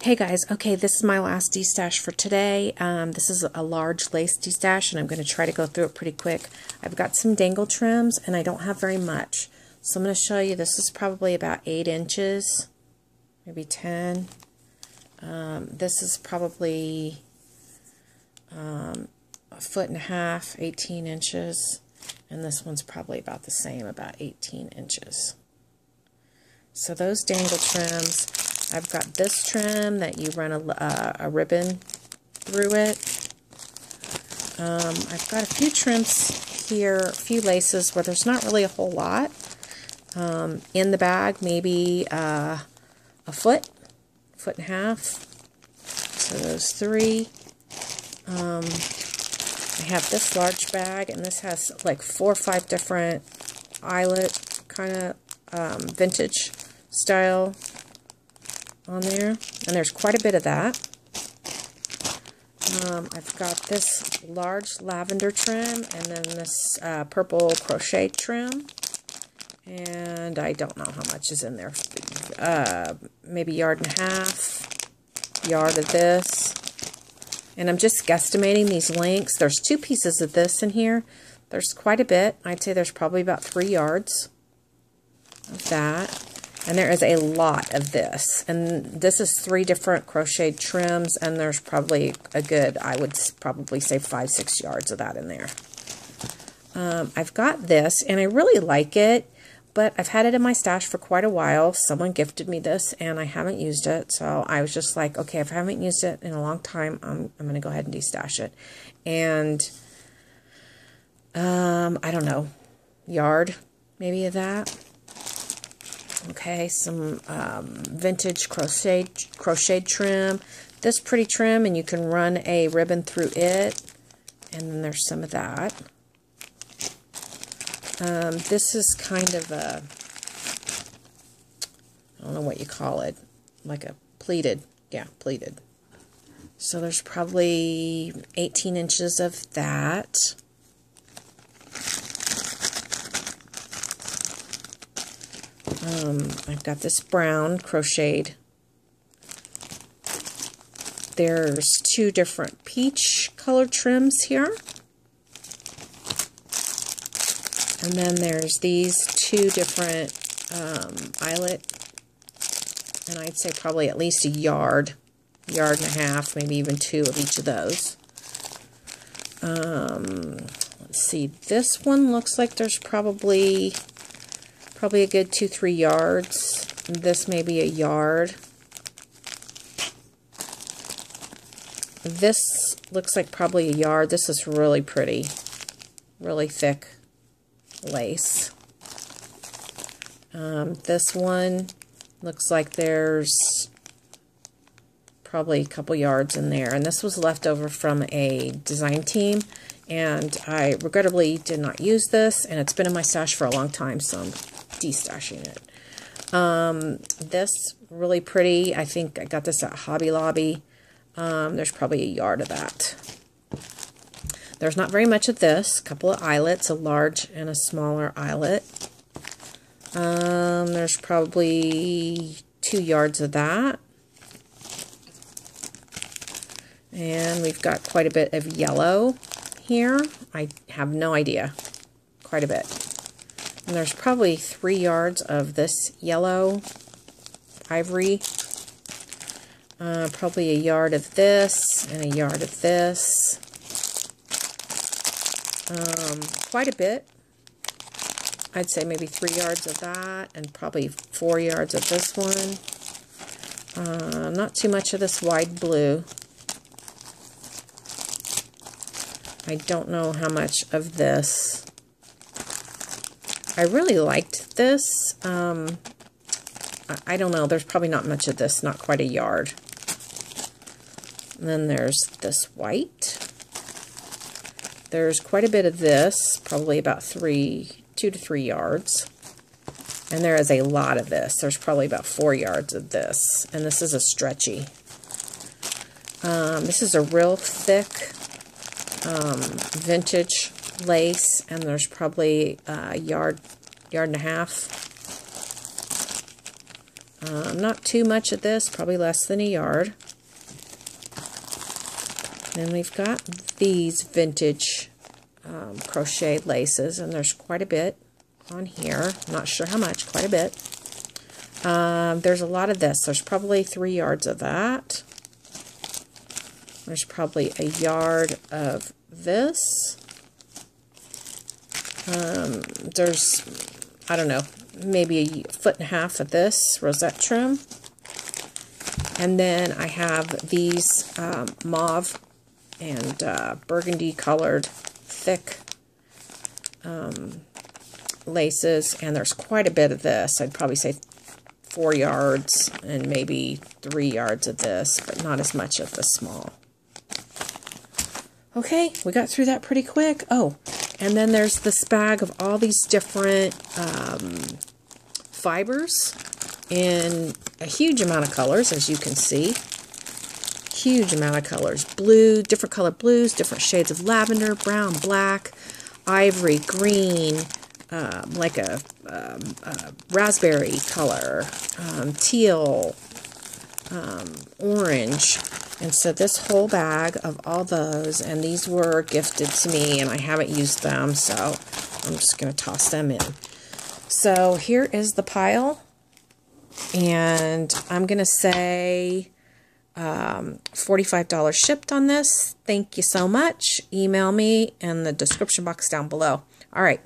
Hey guys, okay, this is my last destash for today. This is a large lace destash, and I'm going to try to go through it pretty quick. I've got some dangle trims, and I don't have very much. So I'm going to show you, this is probably about 8 inches, maybe 10. This is probably a 1.5 feet, 18 inches. And this one's probably about the same, about 18 inches. So those dangle trims, I've got this trim that you run a ribbon through it. I've got a few trims here, a few laces where there's not really a whole lot. In the bag, maybe a foot, 1.5 feet. So those 3. I have this large bag, and this has like 4 or 5 different eyelet kind of vintage style on there, and there's quite a bit of that. I've got this large lavender trim, and then this purple crochet trim, and I don't know how much is in there. Maybe 1.5 yards of this. And I'm just guesstimating these lengths. There's 2 pieces of this in here. There's quite a bit. I'd say there's probably about 3 yards of that. And there is a lot of this. And this is 3 different crocheted trims, and there's probably a good, I would probably say 5-6 yards of that in there. I've got this, and I really like it, but I've had it in my stash for quite a while. Someone gifted me this, and I haven't used it. So I was just like, okay, if I haven't used it in a long time, I'm going to go ahead and destash it. And, I don't know, yard maybe of that. Okay, some vintage crocheted trim. This pretty trim, and you can run a ribbon through it. And then there's some of that. This is kind of a, I don't know what you call it, like a pleated, yeah, pleated. So there's probably 18 inches of that. I've got this brown crocheted. There's 2 different peach colored trims here. And then there's these 2 different eyelet, and I'd say probably at least a yard, 1.5 yards, maybe even 2 of each of those. Let's see, this one looks like there's probably a good 2-3 yards. This may be a yard. This looks like probably a yard. This is really pretty, really thick lace. This one looks like there's probably a couple yards in there, and this was left over from a design team, and I regrettably did not use this, and it's been in my stash for a long time, so I'm destashing it. This really pretty. I think I got this at Hobby Lobby. There's probably a yard of that. There's not very much of this. A couple of eyelets, a large and a smaller eyelet. There's probably 2 yards of that. And we've got quite a bit of yellow here. I have no idea. Quite a bit. And there's probably 3 yards of this yellow ivory. Probably a yard of this and a yard of this. Quite a bit. I'd say maybe 3 yards of that, and probably 4 yards of this one. Not too much of this wide blue. I don't know how much of this. I really liked this. I don't know. There's probably not much of this. Not quite a yard. And then there's this white. There's quite a bit of this, probably about 2 to 3 yards. And there is a lot of this. There's probably about 4 yards of this. And this is a stretchy. This is a real thick vintage lace, and there's probably a yard and a half Not too much of this, probably less than a yard. Then we've got these vintage crocheted laces, and there's quite a bit on here. Not sure how much, quite a bit. There's a lot of this. There's probably 3 yards of that. There's probably a yard of this. There's, I don't know, maybe a 1.5 foot of this rosette trim. And then I have these mauve and burgundy colored thick laces, and there's quite a bit of this. I'd probably say 4 yards and maybe 3 yards of this, but not as much of the small. Okay, we got through that pretty quick. Oh, and then there's this bag of all these different fibers in a huge amount of colors, as you can see. Huge amount of colors. Blue, different color blues, different shades of lavender, brown, black, ivory, green, like a raspberry color, teal, orange. And so this whole bag of all those, and these were gifted to me, and I haven't used them, so I'm just going to toss them in. So here is the pile, and I'm going to say $45 shipped on this. Thank you so much. Email me in the description box down below. All right.